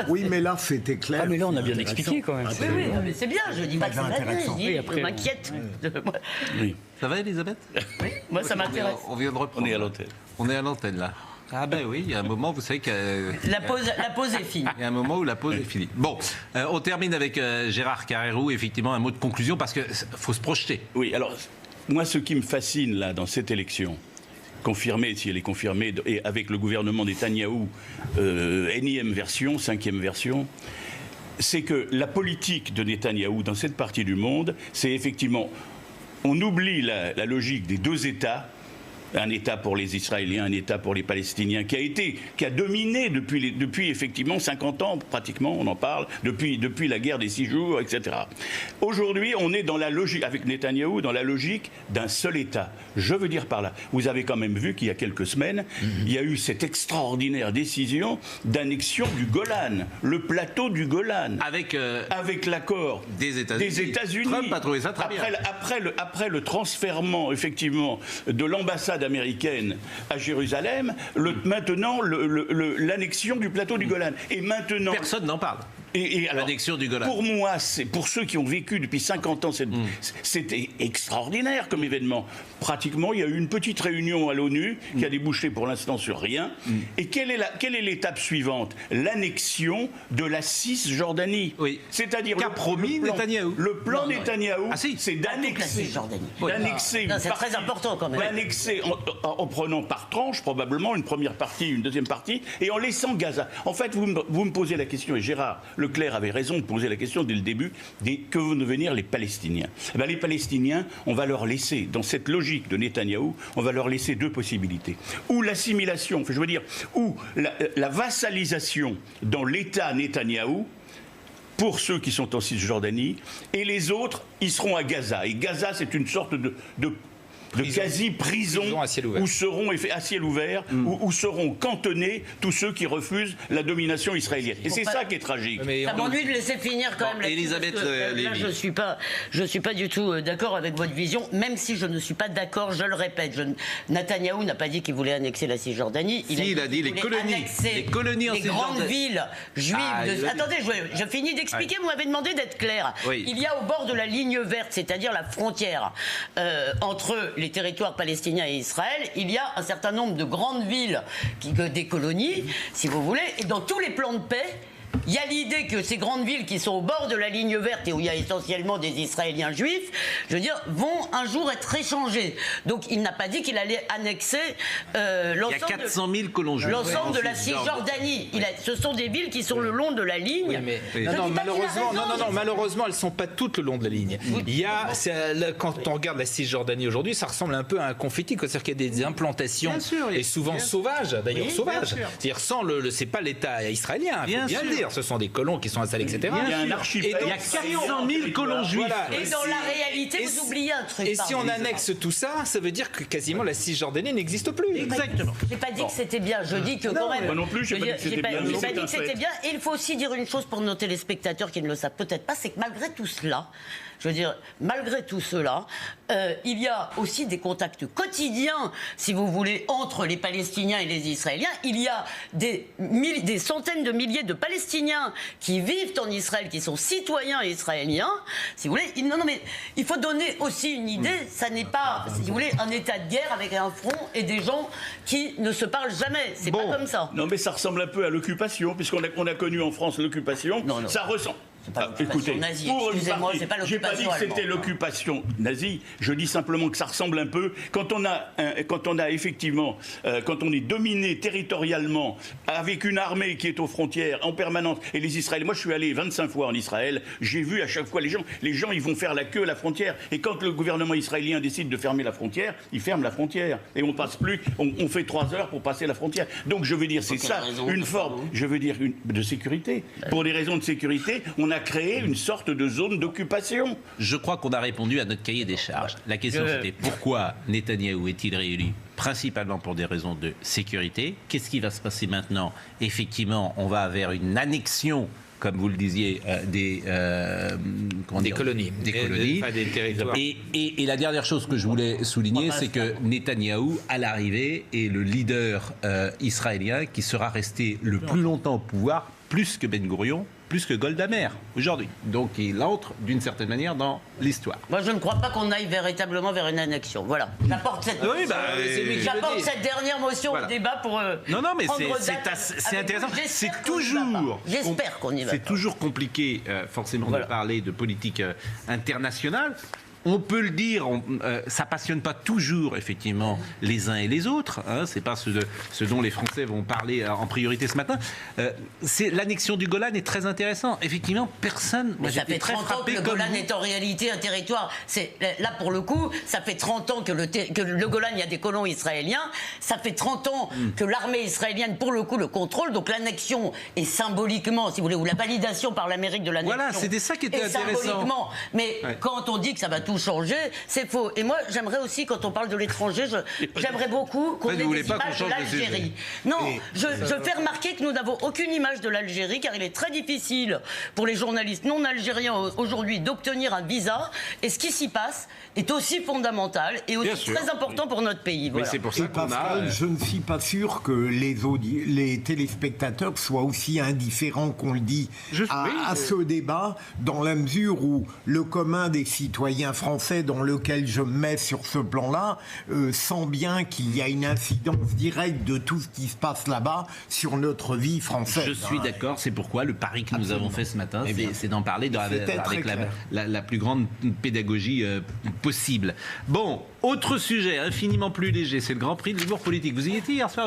Oui, mais là, c'était clair. Ah, mais là, on a bien expliqué quand même. Oui, oui, mais c'est bien, je dis pas que c'est pas bien, je dis, je m'inquiète. Oui. Ça va, Elisabeth? Oui, moi ça m'intéresse. On vient de reprendre. On est à l'antenne. On est à l'antenne, là. Ah ben oui, il y a un moment, vous savez qu'il La pause est finie. y a un moment où la pause est finie. Bon, on termine avec Gérard Carrérou, effectivement, un mot de conclusion, parce qu'il faut se projeter. Oui, alors, moi, ce qui me fascine, là, dans cette élection, confirmée, si elle est confirmée, et avec le gouvernement Netanyahou, énième version, 5e version, c'est que la politique de Netanyahou dans cette partie du monde, c'est effectivement, on oublie la logique des deux États, un État pour les Israéliens, un État pour les Palestiniens, qui a dominé depuis effectivement 50 ans, pratiquement, on en parle, depuis la guerre des 6 jours, etc. Aujourd'hui, on est dans la logique, avec Netanyahou, dans la logique d'un seul État. Je veux dire par là, vous avez quand même vu qu'il y a quelques semaines, il y a eu cette extraordinaire décision d'annexion du Golan, le plateau du Golan, avec l'accord des États-Unis. Trump a trouvé ça très bien. Après le transfèrement, effectivement, de l'ambassade américaine à Jérusalem, maintenant l'annexion du plateau du Golan. Et maintenant... Personne n'en parle. Et alors, l'annexion du Golan. Pour moi, pour ceux qui ont vécu depuis 50 ans, c'était extraordinaire comme événement. Pratiquement, il y a eu une petite réunion à l'ONU qui a débouché pour l'instant sur rien. Et quelle est l'étape suivante? L'annexion de la Cisjordanie. Oui. C'est-à-dire qu'a promis Netanyahou. Le plan Netanyahou, si. c'est d'annexer. C'est très important quand même. D'annexer en prenant par tranche, probablement, une première partie, une deuxième partie, et en laissant Gaza. En fait, vous me posez la question, et Gérard Leclerc avait raison de poser la question dès le début, que vont devenir les Palestiniens? Eh bien, les Palestiniens, on va leur laisser, dans cette logique de Netanyahou, on va leur laisser deux possibilités. Ou l'assimilation, enfin, je veux dire, ou la vassalisation dans l'État Netanyahou, pour ceux qui sont en Cisjordanie, et les autres, ils seront à Gaza. Et Gaza, c'est une sorte de quasi-prison où seront à ciel ouvert, où seront cantonnés tous ceux qui refusent la domination israélienne. Et c'est ça qui est tragique. Ça m'ennuie de laisser finir quand même. Elisabeth Lévy. Je suis pas du tout d'accord avec votre vision, même si je ne suis pas d'accord, je le répète. Netanyahou n'a pas dit qu'il voulait annexer la Cisjordanie. Il a dit les colonies en les grandes villes juives. Attendez, je finis d'expliquer, vous m'avez demandé d'être clair. Oui. Il y a au bord de la ligne verte, c'est-à-dire la frontière entre les territoires palestiniens et Israël, il y a un certain nombre de grandes villes, des colonies, si vous voulez, et dans tous les plans de paix, il y a l'idée que ces grandes villes qui sont au bord de la ligne verte et où il y a essentiellement des Israéliens juifs, je veux dire, vont un jour être échangés. Donc il n'a pas dit qu'il allait annexer l'ensemble. Il y a 400 000 colons juifs. L'ensemble de la Cisjordanie. Ce sont des villes qui sont le long de la ligne. Oui, malheureusement, elles ne sont pas toutes le long de la ligne. Il y a, quand on regarde la Cisjordanie aujourd'hui, ça ressemble un peu à un confetti, c'est-à-dire qu'il y a des implantations, et souvent sauvages, d'ailleurs sauvages. C'est-à-dire c'est pas l'État israélien, il faut bien le dire. Ce sont des colons qui sont installés, etc. Il y a un archipel. Il y a 400 000 colons juifs. Voilà. Et dans la réalité, vous oubliez un truc. Et si on annexe tout ça, ça veut dire que quasiment la Cisjordanie n'existe plus. Exactement. J'ai pas dit que c'était bien. Je dis que quand même. Moi non plus, j'ai pas dit que c'était bien. J'ai pas dit que c'était bien. Et il faut aussi dire une chose pour nos téléspectateurs qui ne le savent peut-être pas, c'est que malgré tout cela, je veux dire, malgré tout cela, il y a aussi des contacts quotidiens, si vous voulez, entre les Palestiniens et les Israéliens. Il y a des centaines de milliers de Palestiniens qui vivent en Israël, qui sont citoyens israéliens, si vous voulez. Non, mais il faut donner aussi une idée. Ça n'est pas, si vous voulez, un état de guerre avec un front et des gens qui ne se parlent jamais. C'est pas comme ça. Non, mais ça ressemble un peu à l'occupation, puisqu'on a connu en France l'occupation. Non. Ça ressemble. Écoutez, nazie, excusez-moi, c'est pas j'ai pas dit que c'était l'occupation nazie, je dis simplement que ça ressemble un peu. Quand on a effectivement, quand on est dominé territorialement avec une armée qui est aux frontières en permanence, et les Israéliens, moi je suis allé 25 fois en Israël, j'ai vu à chaque fois les gens ils vont faire la queue à la frontière, et quand le gouvernement israélien décide de fermer la frontière, il ferme la frontière, et on passe plus, on fait 3 heures pour passer la frontière. Donc je veux dire, c'est ça, une forme, je veux dire, de sécurité. Pour des raisons de sécurité, on a créé une sorte de zone d'occupation. Je crois qu'on a répondu à notre cahier des charges. La question c'était pourquoi Netanyahou est-il réélu? Principalement pour des raisons de sécurité. Qu'est-ce qui va se passer maintenant? Effectivement, on va vers une annexion, comme vous le disiez, des colonies. Des territoires. Et la dernière chose que je voulais souligner, c'est que Netanyahou, à l'arrivée, est le leader israélien qui sera resté le plus longtemps au pouvoir, plus que Ben Gourion, plus que Golda Meir aujourd'hui. Donc il entre d'une certaine manière dans l'histoire. Moi, je ne crois pas qu'on aille véritablement vers une annexion. Voilà. J'apporte cette, cette dernière motion au débat pour. Non, mais prendre c'est date intéressant. avec vous. C'est qu'on y va toujours. pas. J'espère qu'on y va. C'est pas. toujours compliqué, forcément, Voilà. de parler de politique internationale. On peut le dire, ça passionne pas toujours effectivement les uns et les autres. Hein, c'est pas ce dont les Français vont parler en priorité ce matin. C'est l'annexion du Golan est très intéressant. Effectivement, personne. Mais ça fait 30 ans que le Golan est en réalité un territoire. Là, pour le coup, ça fait 30 ans que le Golan, il y a des colons israéliens. Ça fait 30 ans que l'armée israélienne, pour le coup, le contrôle. Donc l'annexion est symboliquement, si vous voulez, ou la validation par l'Amérique de l'annexion. Voilà, c'était ça qui était intéressant. Symboliquement. Mais quand on dit que ça va tout changer, c'est faux. Et moi, j'aimerais aussi, quand on parle de l'étranger, j'aimerais beaucoup qu'on ait des images de l'Algérie. Non, je fais remarquer que nous n'avons aucune image de l'Algérie, car il est très difficile pour les journalistes non algériens aujourd'hui d'obtenir un visa. Et ce qui s'y passe est aussi fondamental et aussi très important pour notre pays. Voilà. Mais c'est pour ça qu'on a... Je ne suis pas sûr que les téléspectateurs soient aussi indifférents qu'on le dit à ce débat, dans la mesure où le commun des citoyens français, dans lequel je me mets sur ce plan-là, sent bien qu'il y a une incidence directe de tout ce qui se passe là-bas sur notre vie française. Je suis d'accord, c'est pourquoi le pari que nous avons fait ce matin, c'est d'en parler avec la plus grande pédagogie possible. Bon, autre sujet infiniment plus léger, c'est le Grand Prix de l'humour politique. Vous y étiez hier soir ?